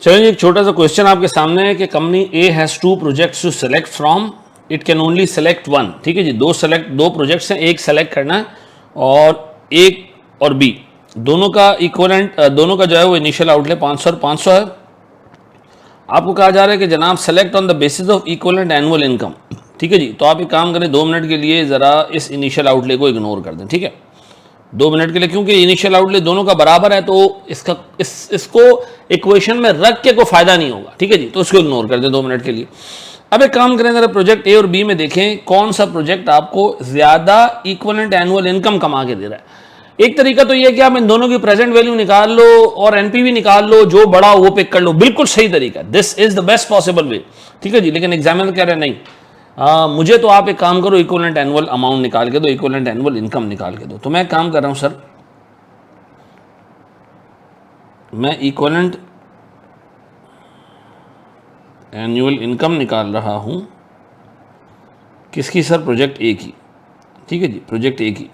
चलिए एक छोटा सा क्वेश्चन आपके सामने है कि company A has 2 projects to select from, it can only select 1। ठीक है जी, दो प्रोजेक्ट्स हैं, एक सेलेक्ट करना है और एक और बी दोनों का इक्वलेंट, दोनों का जो है वो इनिशियल आउटले 500 और 500 है। आपको कहा जा रहा है कि जनाब select on the basis of equivalent annual income. ठीक है जी, तो आप एक काम करें, 2 मिनट के लिए ज़रा इस इनिशियल आउटले को इग्नोर कर दें। ठीक है, 2 मिनट के लिए, क्योंकि इनिशियल आउटले दोनों का बराबर है तो इसको इक्वेशन में रख के कोई फायदा नहीं होगा। ठीक है जी, तो उसको इग्नोर कर दें 2 मिनट के लिए। अब एक काम करें, जरा प्रोजेक्ट ए और बी में देखें कौन सा प्रोजेक्ट आपको ज़्यादा इक्वलेंट एनुअल इनकम कमा के दे रहा है। एक तरीका तो ये है कि आप इन दोनों की प्रेजेंट वैल्यू निकाल लो और एनपीवी निकाल लो, जो बड़ा हो वो पिक कर लो, बिल्कुल सही तरीका, this is the best possible way. ठीक है जी, लेकिन एग्जामिनर कह रहे हैं नहीं, मुझे तो आप एक काम करो, इक्वलेंट एनुअल अमाउंट निकाल के दो, इक्वलेंट एनुअल इनकम निकाल के दो। तो मैं एक काम कर रहा हूं सर, मैं इक्वलेंट एनुअल इनकम निकाल रहा हूं किसकी सर? प्रोजेक्ट ए की। ठीक है जी, प्रोजेक्ट ए की।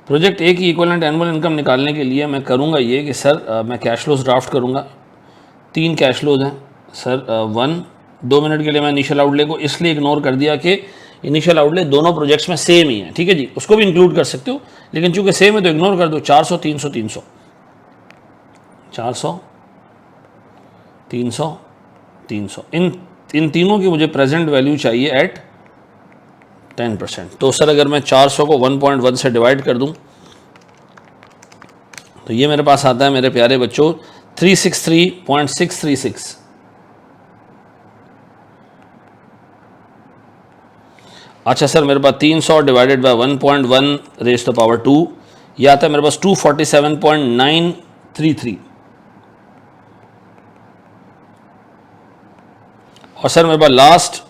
प्रोजेक्ट ए की इक्वलेंट एनुअल इनकम निकालने के लिए मैं करूंगा ये कि सर मैं कैश फ्लोज ड्राफ्ट करूंगा। 3 कैश फ्लोज हैं सर। 1, 2 मिनट के लिए मैं इनिशियल आउटले को इसलिए इग्नोर कर दिया कि इनिशियल आउटले दोनों प्रोजेक्ट्स में सेम ही है। ठीक है जी, उसको भी इंक्लूड कर सकते हो, लेकिन चूंकि सेम है तो इग्नोर कर दो। 400, 300, 300, 400, 300, 300, इन तीनों की मुझे प्रेजेंट वैल्यू चाहिए एट 10%। तो सर अगर मैं 400 को 1.1 से डिवाइड कर दूं तो ये मेरे पास आता है मेरे प्यारे बच्चों 363.636। अच्छा सर, मेरे पास 300 divided by 1.1 raise to power 2, ये आता है मेरे पास 247.933। और सर मेरे पास लास्ट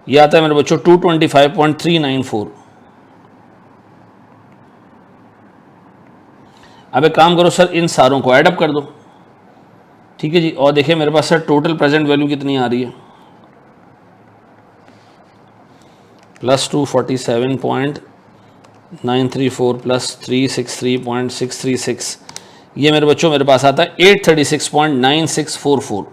ये आता है मेरे बच्चों 225.394। अब एक काम करो सर, इन सारों को ऐड अप कर दो। ठीक है जी, और देखिए मेरे पास सर टोटल प्रेजेंट वैल्यू कितनी आ रही है, प्लस 247.934 प्लस 363.636, ये मेरे बच्चों मेरे पास आता है 836.9644,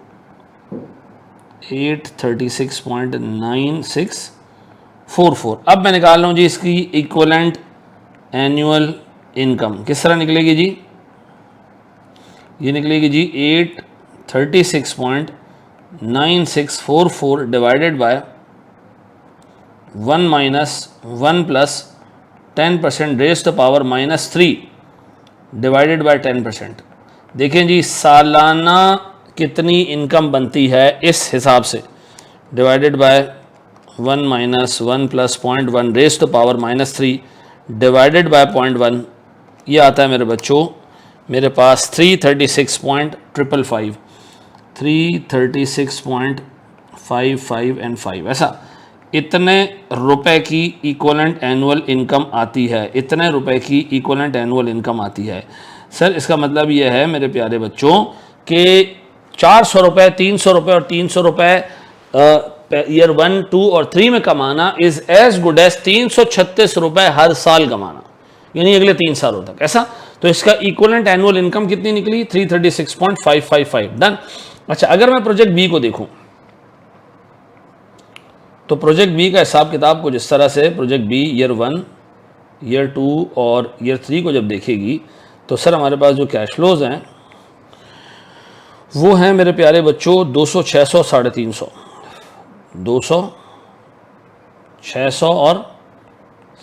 836.9644। अब मैं निकाल रहा हूँ जी इसकी इक्वलेंट एनुअल इनकम। किस तरह निकलेगी जी? ये निकलेगी जी 836.9644 divided by 1 minus 1 plus 10% raise to power -3 divided by 10%। देखें जी सालाना कितनी इनकम बनती है इस हिसाब से, divided by 1 minus 1 plus 0.1 raise to power -3 divided by 0.1, ये आता है मेरे बच्चों मेरे पास 336.555, 336.55 एंड 5, ऐसा इतने रुपए की इक्वलेंट एनुअल इनकम आती है, इतने रुपए की इक्वलेंट एनुअल इनकम आती है। सर इसका मतलब ये है मेरे प्यारे बच्चों कि 400 रुपये, 300 रुपये और 300 रुपये ईयर 1, 2 और 3 में कमाना इज एज गुड एज 336 रुपये हर साल कमाना, यानी अगले 3 सालों तक। ऐसा तो इसका इक्वलेंट एनुअल इनकम कितनी निकली? 336.555। डन। अच्छा, अगर मैं प्रोजेक्ट बी को देखूं तो प्रोजेक्ट बी का हिसाब किताब कुछ इस तरह से, प्रोजेक्ट बी ईयर 1, ईयर 2 और ईयर 3 को जब देखेगी तो सर हमारे पास जो कैश फ्लोज हैं वो हैं मेरे प्यारे बच्चों 200, 600, 350, 200, 600 और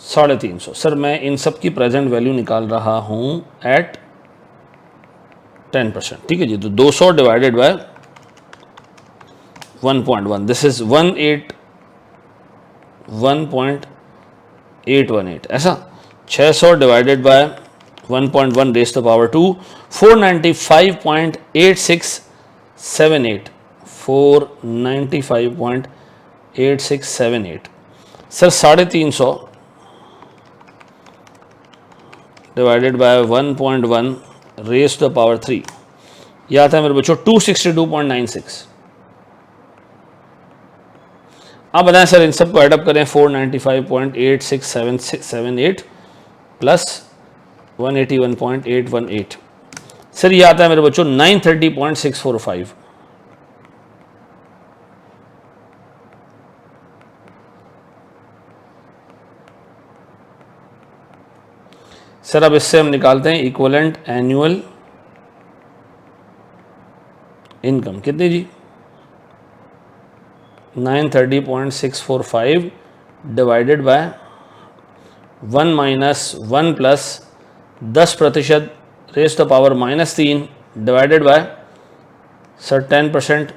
350। सर मैं इन सब की प्रेजेंट वैल्यू निकाल रहा हूं एट 10%। ठीक है जी, तो 200 डिवाइडेड बाय 1.1, दिस इज 1.818, ऐसा 600 divided by 1.1 raise to power 2, 495.8678, 495.8678। Sir 350 divided by 1.1 raise to power 3, यह आता है मेरे बच्चों 262.96। अब बताएं सर इन सब को एडअप करें, 495.8678 प्लस 181.818। सर ये आता है मेरे बच्चों 930.645। सर अब इससे हम निकालते हैं इक्विवेलेंट एनुअल इनकम, कितनी जी? 930.645 divided by 1 minus 1 plus 10% raise to power -3 divided by sir 10%।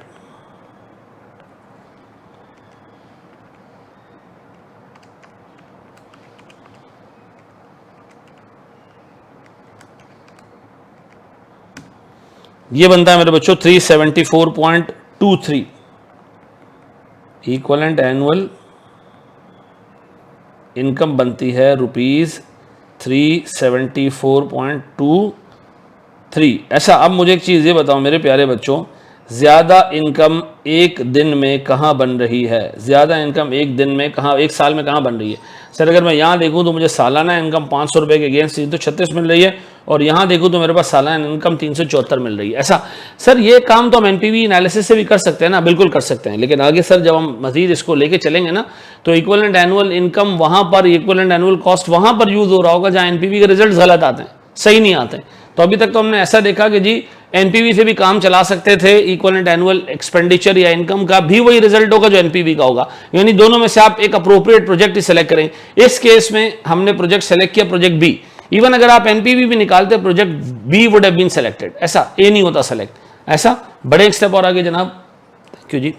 ये बनता है मेरे बच्चों 374.23। इक्विवेलेंट एनुअल इनकम बनती है ₹374.23। ऐसा, अब मुझे एक चीज़ ये बताओ मेरे प्यारे बच्चों, ज़्यादा इनकम एक दिन में कहाँ बन रही है? ज़्यादा इनकम एक दिन में कहाँ, एक साल में कहाँ बन रही है? सर अगर मैं यहाँ देखूँ तो मुझे सालाना इनकम 500 रुपये के अगेंस्ट 336 मिल रही है, और यहाँ देखूँ तो मेरे पास सालाना इनकम 374 मिल रही है। ऐसा सर, ये काम तो हम एनपीवी एनालिसिस से भी कर सकते हैं ना? बिल्कुल कर सकते हैं, लेकिन आगे सर जब हम मजीद इसको लेके चलेंगे ना, तो इक्विवेलेंट एनुअल इनकम वहाँ पर, इक्विवेलेंट एनुअल कॉस्ट वहाँ पर यूज़ हो रहा होगा जहाँ एनपीवी के रिजल्ट गलत आते हैं, सही नहीं आते हैं। तो अभी तक तो हमने ऐसा देखा कि जी एनपीवी से भी काम चला सकते थे, इक्विवेलेंट एनुअल एक्सपेंडिचर या इनकम का भी वही रिजल्ट होगा जो एनपीवी का होगा, यानी दोनों में से आप एक अप्रोप्रिएट प्रोजेक्ट ही सेलेक्ट करें। इस केस में हमने प्रोजेक्ट सेलेक्ट किया प्रोजेक्ट बी। इवन अगर आप एनपीवी भी निकालते project B would have been selected, ऐसा ए नहीं होता सेलेक्ट। ऐसा बड़े एक स्टेप और आगे जनाब। Thank you ji.